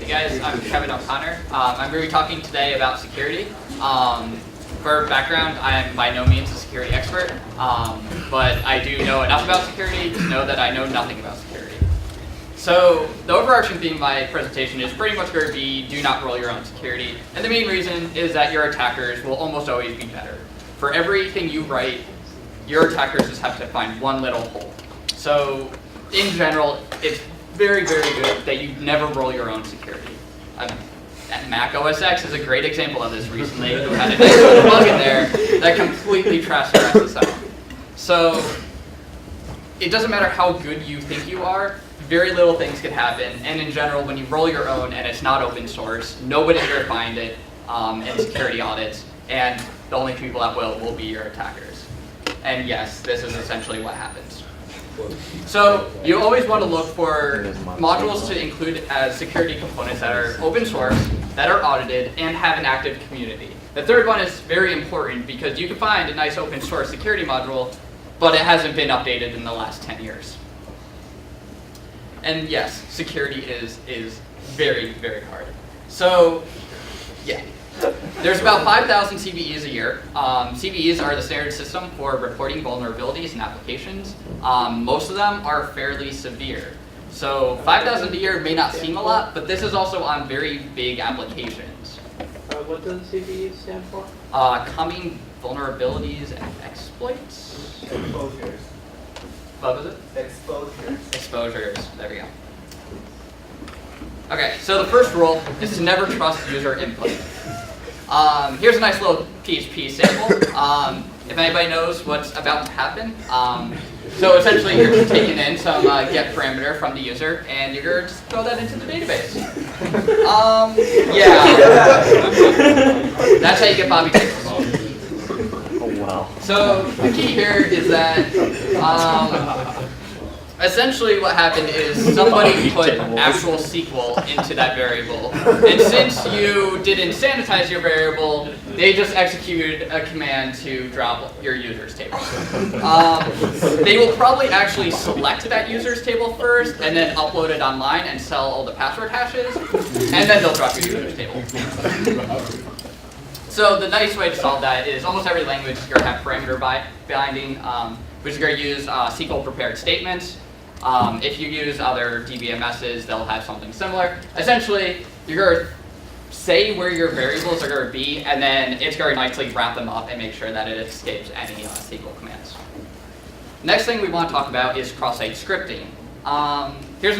guys, I'm Kevin O'Connor. I'm going to be talking today about security. For background, I am by no means a security expert, but I do know enough about security to know that I know nothing about security. So the overarching theme of my presentation is pretty much going to be do not roll your own security. And the main reason is that your attackers will almost always be better. For everything you write, your attackers just have to find one little hole. So in general, it's very, very good that you never roll your own security. Mac OS X is a great example of this recently. We had a nice little bug in there that completely trashed the rest of the setup. So it doesn't matter how good you think you are, very little things can happen. And in general, when you roll your own and it's not open source, nobody's going to find it in security audits, and the only people that will be your attackers. And yes, this is essentially what happens. So you always want to look for modules to include as security components that are open source, that are audited, and have an active community. The third one is very important because you can find a nice open source security module, but it hasn't been updated in the last 10 years. And yes, security is very, very hard. So yeah. There's about 5,000 CVEs a year. CVEs are the standard system for reporting vulnerabilities in applications. Most of them are fairly severe. So 5,000 a year may not seem a lot, but this is also on very big applications. What does CVE stand for? Coming vulnerabilities and exploits. Exposures. What was it? Exposures. Exposures. There we go. Okay, so the first rule is to never trust user input. Here's a nice little PHP sample. If anybody knows what's about to happen. So essentially you're just taking in some get parameter from the user and you're going to just throw that into the database. Yeah. That's how you get Bobby Fixes. Oh wow. So the key here is that essentially what happened is somebody put actual SQL into that variable. And since you didn't sanitize your variable, they just executed a command to drop your users table. They will probably actually select that users table first and then upload it online and sell all the password hashes, and then they'll drop your users table. So the nice way to solve that is almost every language is going to have parameter binding, which is going to use SQL prepared statements. If you use other DBMSs, they'll have something similar. Essentially, you're going to say where your variables are going to be, and then it's going to nicely wrap them up and make sure that it escapes any SQL commands. Next thing we want to talk about is cross-site scripting. Here's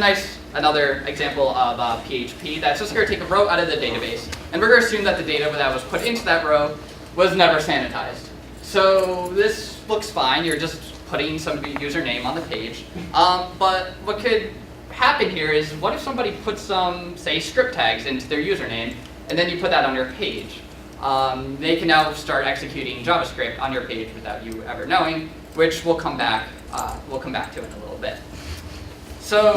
another example of PHP that's just going to take a row out of the database, and we're going to assume that the data that was put into that row was never sanitized. So this looks fine. You're just putting some username on the page. But what could happen here is, what if somebody puts some, say, script tags into their username, and then you put that on your page? They can now start executing JavaScript on your page without you ever knowing, which we'll come back to in a little bit. So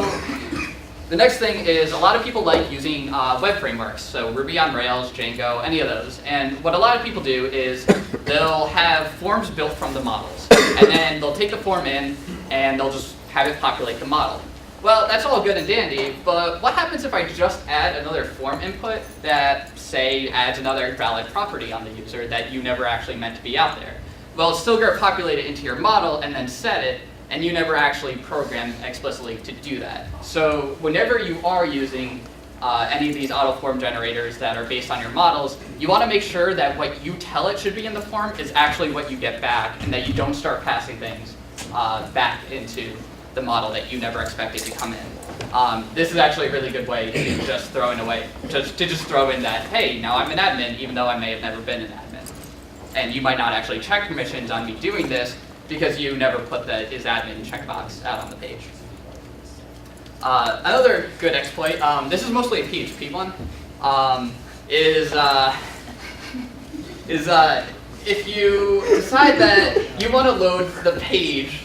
the next thing is, a lot of people like using web frameworks, so Ruby on Rails, Django, any of those. And what a lot of people do is they'll have forms built from the models, and then they'll take the form in and they'll just have it populate the model. Well, that's all good and dandy, but what happens if I just add another form input that, say, adds another valid property on the user that you never actually meant to be out there? Well, it's still going to populate it into your model and then set it, and you never actually program explicitly to do that. So whenever you are using any of these auto form generators that are based on your models, you want to make sure that what you tell it should be in the form is actually what you get back, and that you don't start passing things back into the model that you never expected to come in. This is actually a really good way to just throw in that, hey, now I'm an admin, even though I may have never been an admin. And you might not actually check permissions on me doing this, because you never put the is admin checkbox out on the page. Another good exploit, this is mostly a PHP one, is if you decide that you want to load the page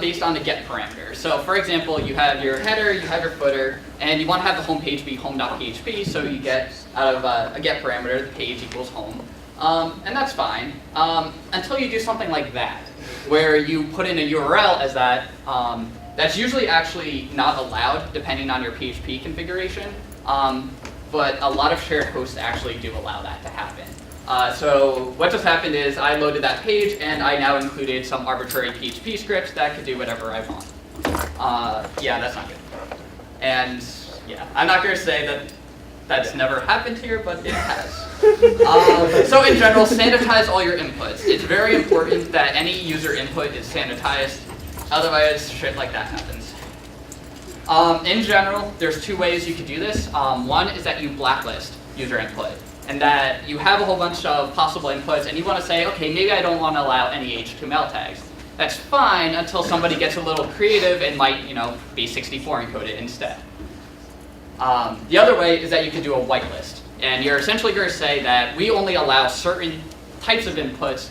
based on the get parameter. So for example, you have your header, you have your footer, and you want to have the home page be home.php, so you get out of a get parameter, the page equals home. And that's fine, until you do something like that, where you put in a URL as that. That's usually actually not allowed, depending on your PHP configuration. but a lot of shared hosts actually do allow that to happen. So what just happened is I loaded that page, and I now included some arbitrary PHP scripts that could do whatever I want. Yeah, that's not good. And yeah, I'm not going to say that that's never happened here, but it has. So in general, sanitize all your inputs. It's very important that any user input is sanitized. Otherwise, shit like that happens. In general, there's two ways you could do this. One is that you blacklist user input, and that you have a whole bunch of possible inputs, and you want to say, okay, maybe I don't want to allow any HTML tags. That's fine until somebody gets a little creative and might, be 64 encoded instead. The other way is that you can do a whitelist, and you're essentially going to say that we only allow certain types of inputs.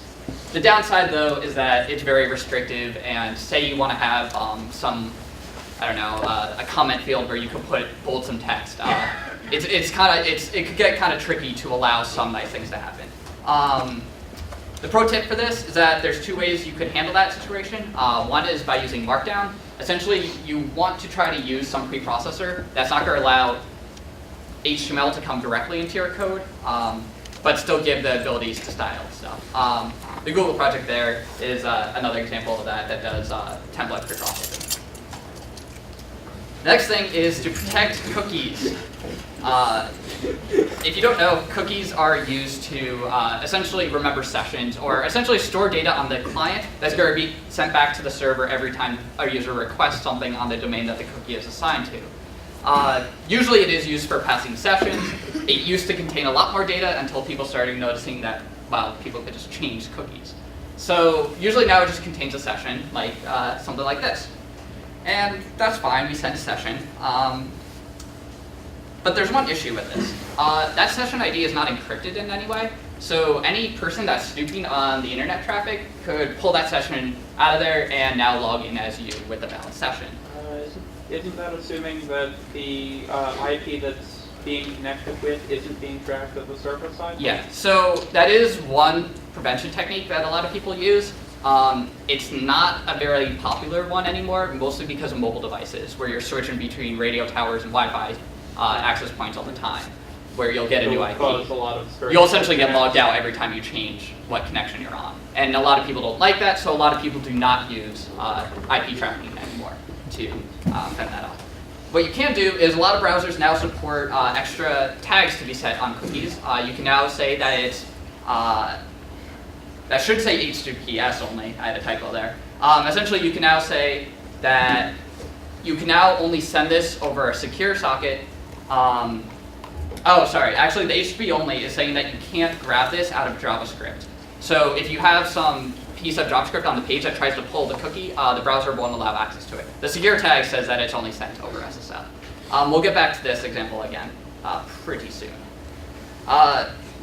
The downside, though, is that it's very restrictive, and say you want to have some, a comment field where you can bold some text. It could get kind of tricky to allow some nice things to happen. The pro tip for this is that there's two ways you could handle that situation. One is by using Markdown. Essentially, you want to try to use some preprocessor that's not going to allow HTML to come directly into your code, but still give the abilities to style stuff. The Google project there is another example of that does template preprocessing. Next thing is to protect cookies. If you don't know, cookies are used to essentially remember sessions, or essentially store data on the client that's going to be sent back to the server every time a user requests something on the domain that the cookie is assigned to. Usually it is used for passing sessions. It used to contain a lot more data until people started noticing that, well, people could just change cookies. So usually now it just contains a session, like something like this. And that's fine, we send a session. But there's one issue with this. That session ID is not encrypted in any way. So any person that's snooping on the internet traffic could pull that session out of there and now log in as you with a valid session. Isn't that assuming that the IP that's being connected with isn't being tracked at the server side? Yeah, so that is one prevention technique that a lot of people use. It's not a very popular one anymore, mostly because of mobile devices, where you're switching between radio towers and Wi-Fi access points all the time, where you'll get a new IP. You'll essentially get logged out every time you change what connection you're on. And a lot of people don't like that, so a lot of people do not use IP tracking anymore to fend that off. What you can do is a lot of browsers now support extra tags to be set on cookies. You can now say that it's, that should say HTTPS only, I had a typo there. Essentially you can now say that you can now only send this over a secure socket. Actually the HTTP only is saying that you can't grab this out of JavaScript. So if you have some piece of JavaScript on the page that tries to pull the cookie, the browser won't allow access to it. The secure tag says that it's only sent over SSL. We'll get back to this example again pretty soon.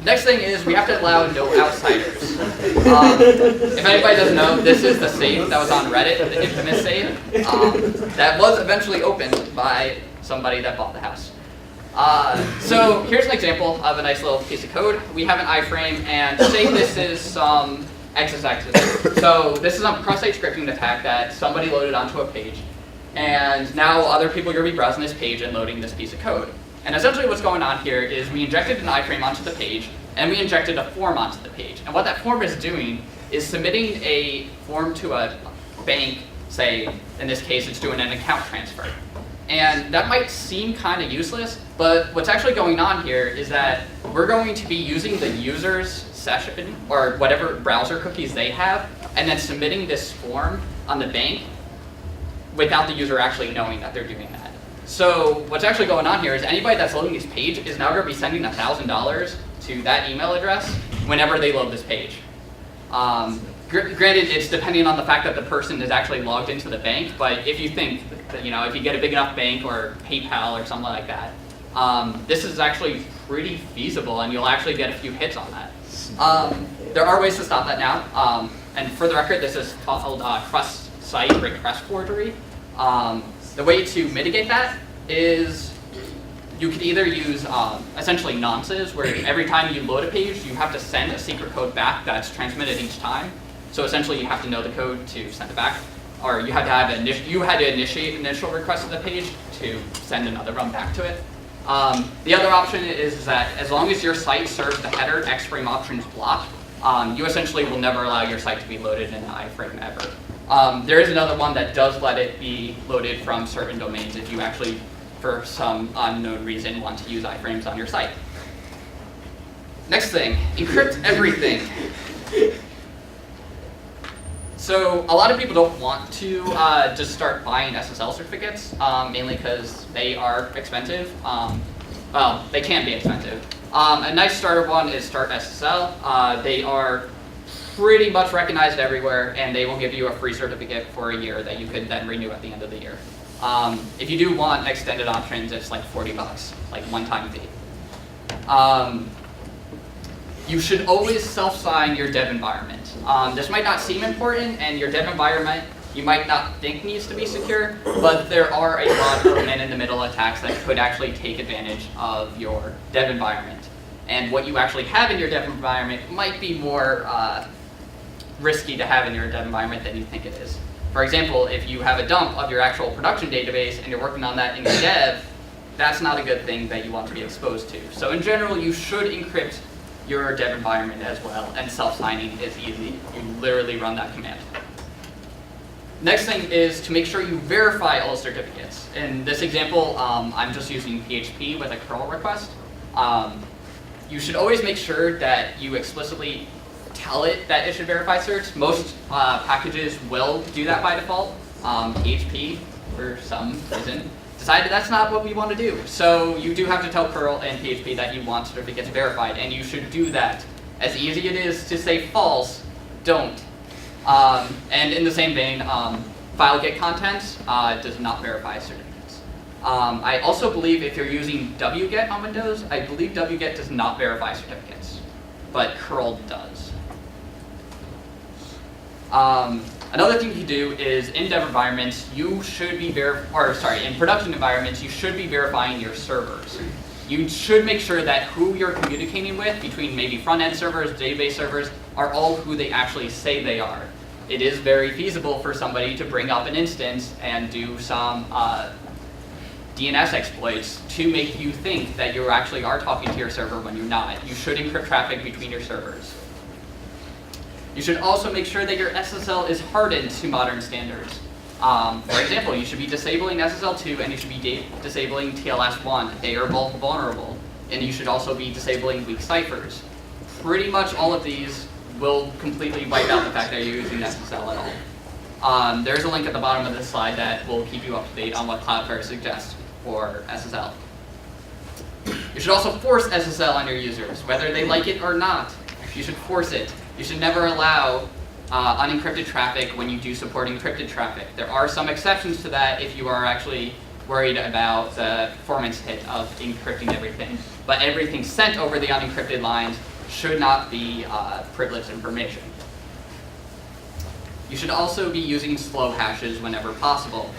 Next thing is we have to allow no outsiders. If anybody doesn't know, this is the save that was on Reddit, the infamous save, that was eventually opened by somebody that bought the house. So here's an example of a nice little piece of code. We have an iframe, and say this is some XSX. So this is a cross-site scripting attack that somebody loaded onto a page, and now other people are going to be browsing this page and loading this piece of code. And essentially what's going on here is we injected an iframe onto the page, and we injected a form onto the page. And what that form is doing is submitting a form to a bank, say, in this case, it's doing an account transfer. And that might seem kind of useless, but what's actually going on here is that we're going to be using the user's session, or whatever browser cookies they have, and then submitting this form on the bank without the user actually knowing that they're doing that. So what's actually going on here is anybody that's loading this page is now going to be sending $1,000 to that email address whenever they load this page. Granted, it's depending on the fact that the person is actually logged into the bank, but if you think that, if you get a big enough bank or PayPal or something like that, this is actually pretty feasible, and you'll actually get a few hits on that. There are ways to stop that now, and for the record, this is called cross-site request forgery. The way to mitigate that is you could either use essentially nonces, where every time you load a page, you have to send a secret code back that's transmitted each time. So essentially, you have to know the code to send it back, or you had to have initiate initial request of the page to send another run back to it. The other option is that as long as your site serves the header X-frame options block, you essentially will never allow your site to be loaded in iframe ever. There is another one that does let it be loaded from certain domains if you actually, for some unknown reason, want to use iframes on your site. Next thing, encrypt everything. So a lot of people don't want to just start buying SSL certificates, mainly because they are expensive. Well, they can be expensive. A nice starter one is Start SSL. They are pretty much recognized everywhere, and they will give you a free certificate for a year that you could then renew at the end of the year. If you do want extended options, it's like $40, like one-time fee. You should always self-sign your dev environment. This might not seem important, and your dev environment you might not think needs to be secure, but there are a lot of man-in-the-middle attacks that could actually take advantage of your dev environment. And what you actually have in your dev environment might be more risky to have in your dev environment than you think it is. For example, if you have a dump of your actual production database and you're working on that in your dev, that's not a good thing that you want to be exposed to. So in general, you should encrypt your dev environment as well, and self-signing is easy. You literally run that command. Next thing is to make sure you verify all certificates. In this example, I'm just using PHP with a curl request. You should always make sure that you explicitly tell it that it should verify certs. Most packages will do that by default. PHP, for some reason, decided that's not what we want to do. So you do have to tell curl and PHP that you want certificates verified, and you should do that. As easy it is to say false, don't. And in the same vein, file get content does not verify certificates. I also believe if you're using wget on Windows, I believe wget does not verify certificates, but curl does. Another thing you do is in dev environments, you should be in production environments, you should be verifying your servers. You should make sure that who you're communicating with, between maybe front-end servers, database servers, are all who they actually say they are. It is very feasible for somebody to bring up an instance and do some DNS exploits to make you think that you actually are talking to your server when you're not. You should encrypt traffic between your servers. You should also make sure that your SSL is hardened to modern standards. For example, you should be disabling SSL2 and you should be disabling TLS1. They are both vulnerable. And you should also be disabling weak ciphers. Pretty much all of these will completely wipe out the fact that you're using SSL at all. There's a link at the bottom of this slide that will keep you up to date on what Cloudflare suggests for SSL. You should also force SSL on your users, whether they like it or not. You should force it. You should never allow unencrypted traffic when you do support encrypted traffic. There are some exceptions to that if you are actually worried about the performance hit of encrypting everything. But everything sent over the unencrypted lines should not be privileged information. You should also be using slow hashes whenever possible.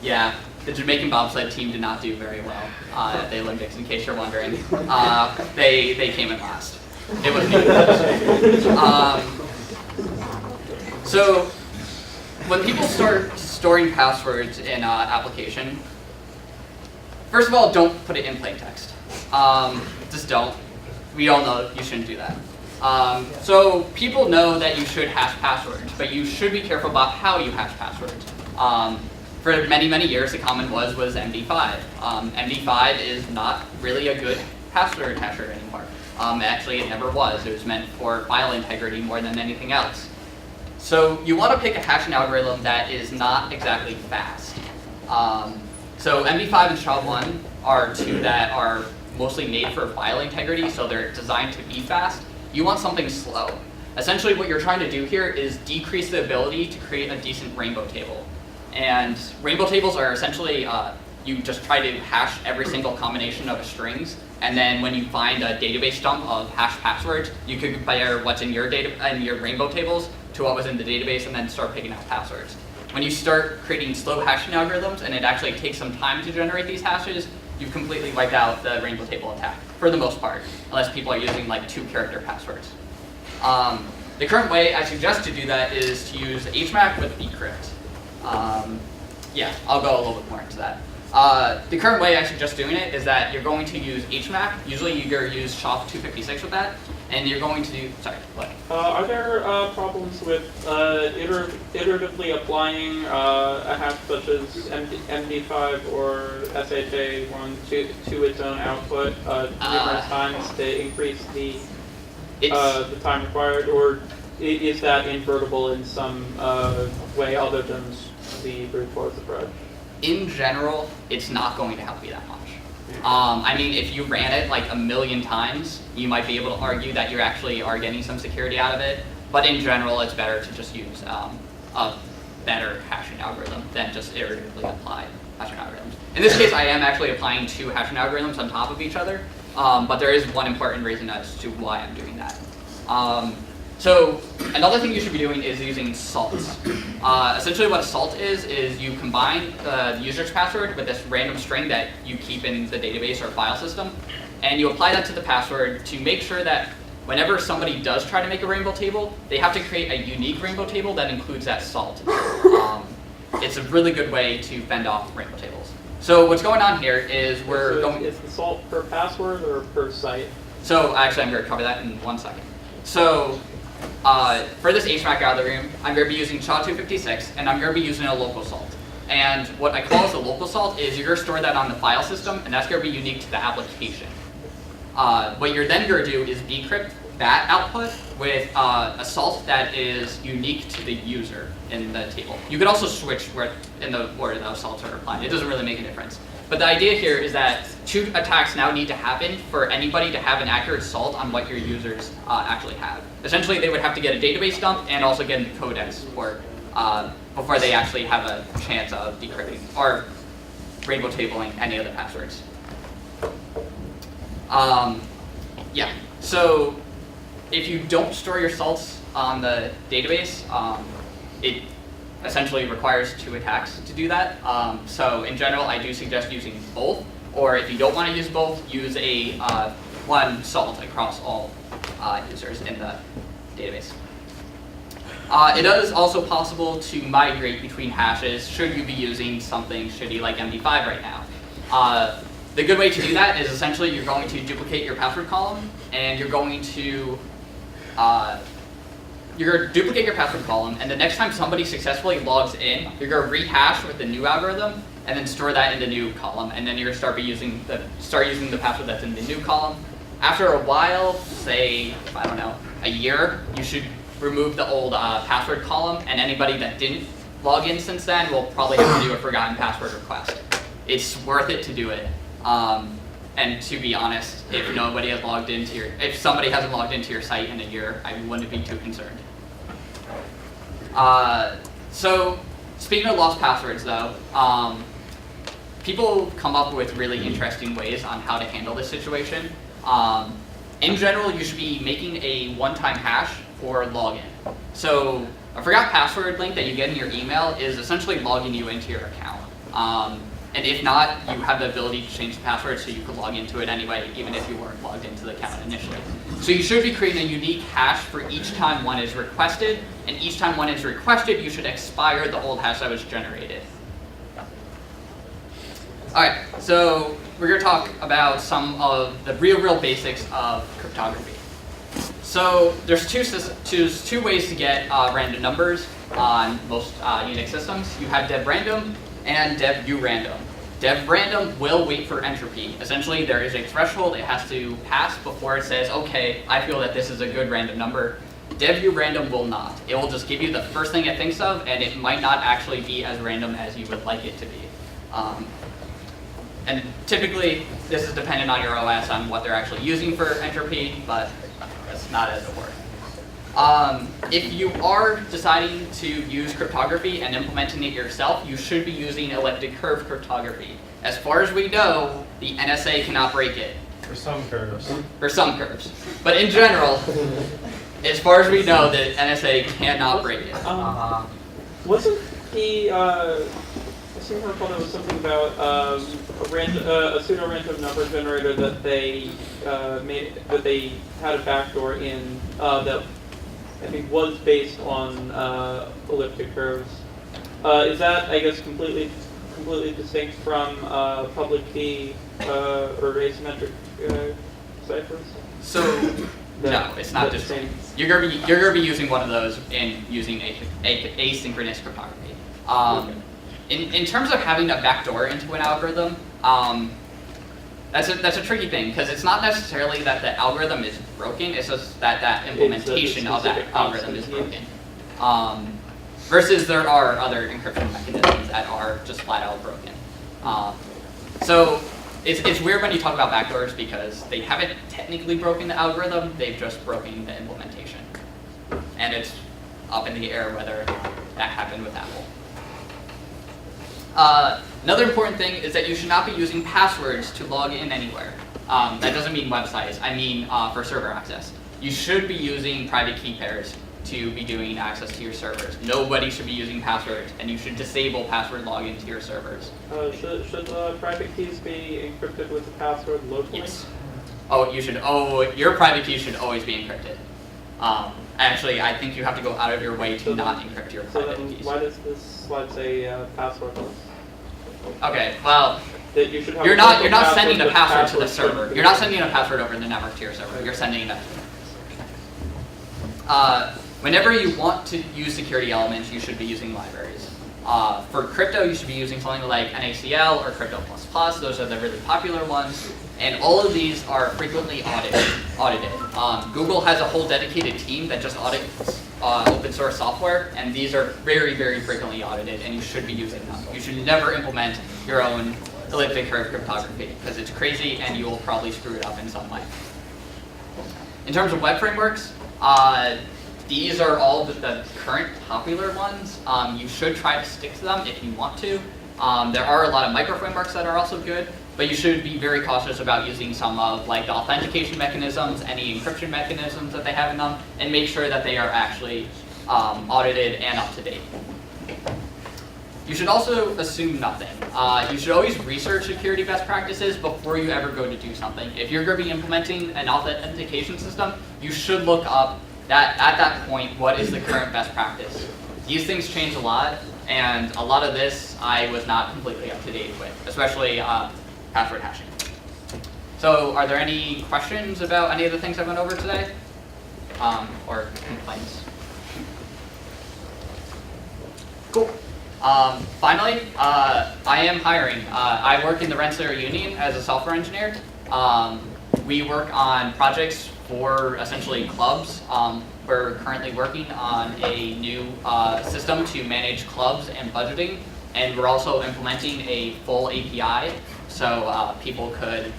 Yeah, the Jamaican bobsled team did not do very well at the Olympics, in case you're wondering. They came in last. It was me. So when people start storing passwords in an application, first of all, don't put it in plain text. Just don't. We all know you shouldn't do that. So people know that you should hash passwords, but you should be careful about how you hash passwords. For many, many years, the common was MD5. MD5 is not really a good password hasher anymore. Actually, it never was. It was meant for file integrity more than anything else. So you want to pick a hashing algorithm that is not exactly fast. So MD5 and SHA-1 are two that are mostly made for file integrity, so they're designed to be fast. You want something slow. Essentially, what you're trying to do here is decrease the ability to create a decent rainbow table. And rainbow tables are essentially, you just try to hash every single combination of strings, and then when you find a database dump of hashed passwords, you can compare what's in your rainbow tables to what was in the database, and then start picking out passwords. When you start creating slow hashing algorithms, and it actually takes some time to generate these hashes, you've completely wiped out the rainbow table attack, for the most part, unless people are using like 2-character passwords. The current way I suggest to do that is to use HMAC with bcrypt. Yeah, I'll go a little bit more into that. The current way I suggest doing it is that you're going to use HMAC. Usually you're use SHA-256 with that, and you're going to do, sorry, what? Are there problems with iteratively applying a hash such as MD5 or SHA1 to its own output numerous times to increase the time required, or is that invertible in some way other than the brute force approach? In general, it's not going to help you that much. I mean, if you ran it like a million times, you might be able to argue that you actually are getting some security out of it. But in general, it's better to just use a better hashing algorithm than just iteratively apply hashing algorithms. In this case, I am actually applying 2 hashing algorithms on top of each other, but there is one important reason as to why I'm doing that. So another thing you should be doing is using salts. Essentially what a salt is you combine the user's password with this random string that you keep in the database or file system, and you apply that to the password to make sure that whenever somebody does try to make a rainbow table, they have to create a unique rainbow table that includes that salt. It's a really good way to fend off rainbow tables. So what's going on here is Is the salt per password or per site? So actually I'm going to cover that in 1 second. So for this HMAC algorithm, I'm going to be using SHA-256, and I'm going to be using a local salt. And what I call as a local salt is you're going to store that on the file system, and that's going to be unique to the application. What you're then going to do is decrypt that output with a salt that is unique to the user in the table. You could also switch where those salts are applied. It doesn't really make a difference. But the idea here is that 2 attacks now need to happen for anybody to have an accurate salt on what your users actually have. Essentially, they would have to get a database dump and also get a codex before they actually have a chance of decrypting or rainbow tabling any of the passwords. Yeah, so if you don't store your salts on the database, it essentially requires 2 attacks to do that. So in general, I do suggest using both, or if you don't want to use both, use a one salt across all users in the database. It is also possible to migrate between hashes should you be using something shitty like MD5 right now. The good way to do that is essentially you're going to duplicate your password column, and you're going to duplicate your password column, and the next time somebody successfully logs in, you're going to rehash with the new algorithm, and then store that in the new column, and then you're going to start using the password that's in the new column. After a while, say, I don't know, a year, you should remove the old password column, and anybody that didn't log in since then will probably have to do a forgotten password request. It's worth it to do it. And to be honest, if somebody hasn't logged into your site in a year, I wouldn't be too concerned. So speaking of lost passwords though, people come up with really interesting ways on how to handle this situation. In general, you should be making a one-time hash for login. So a forgot password link that you get in your email is essentially logging you into your account. And if not, you have the ability to change the password so you can log into it anyway, even if you weren't logged into the account initially. So you should be creating a unique hash for each time one is requested, and each time one is requested, you should expire the old hash that was generated. Alright, so we're going to talk about some of the real basics of cryptography. So there's two ways to get random numbers on most Unix systems. You have dev random and dev urandom. Dev random will wait for entropy. Essentially, there is a threshold it has to pass before it says, okay, I feel that this is a good random number. Dev urandom will not. It will just give you the first thing it thinks of, and it might not actually be as random as you would like it to be. And typically, this is dependent on your OS on what they're actually using for entropy, but that's not as it works. If you are deciding to use cryptography and implementing it yourself, you should be using elliptic curve cryptography. As far as we know, the NSA cannot break it. For some curves. For some curves. But in general, as far as we know, the NSA cannot break it. Wasn't the, I seem to recall there was something about a pseudo-random number generator that they had a backdoor in that I think was based on elliptic curves. Is that, I guess, completely completely distinct from public key or asymmetric ciphers? So no, it's not that just. same- You're gonna be using one of those in using asynchronous cryptography. In terms of having a backdoor into an algorithm, that's a tricky thing because it's not necessarily that the algorithm is broken. It's just that implementation of that specific algorithm is concept, broken. Versus there are other encryption mechanisms that are just flat out broken. So it's weird when you talk about backdoors because they haven't technically broken the algorithm, they've just broken the implementation. And it's up in the air whether that happened with Apple. Another important thing is that you should not be using passwords to log in anywhere. That doesn't mean websites, I mean for server access. You should be using private key pairs to be doing access to your servers. Nobody should be using passwords, and you should disable password login to your servers. Should the private keys be encrypted with the password locally? Yes. Oh, your private key should always be encrypted. Actually, I think you have to go out of your way to not encrypt your So private then keys. why does this slide say passwordless? Okay, well, That you should have you're a not local sending a with password to the password server. You're not sending a password over the network to your server. You're sending it. Whenever you want to use security elements, you should be using libraries. For crypto, you should be using something like NaCl or Crypto++. Those are the really popular ones. And all of these are frequently audited. Google has a whole dedicated team that just audits open source software, and these are very, very frequently audited, and you should be using them. You should never implement your own elliptic curve cryptography, because it's crazy and you will probably screw it up in some way. In terms of web frameworks, these are all the current popular ones. You should try to stick to them if you want to. There are a lot of micro frameworks that are also good, but you should be very cautious about using some of like the authentication mechanisms, any encryption mechanisms that they have in them, and make sure that they are actually audited and up to date. You should also assume nothing. You should always research security best practices before you ever go to do something. If you're going to be implementing an authentication system, you should look up that at that point, what is the current best practice? These things change a lot, and a lot of this I was not completely up to date with, especially password hashing. So are there any questions about any of the things I went over today? Or complaints? Cool. Finally, I am hiring. I work in the Rensselaer Union as a software engineer. We work on projects for essentially clubs. We're currently working on a new system to manage clubs and budgeting, and we're also implementing a full API so people could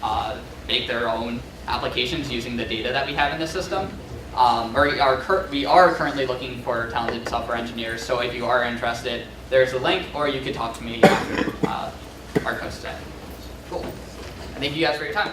make their own applications using the data that we have in the system. We are currently looking for talented software engineers, so if you are interested, there's a link, or you could talk to me after our course today. Cool. And thank you guys for your time.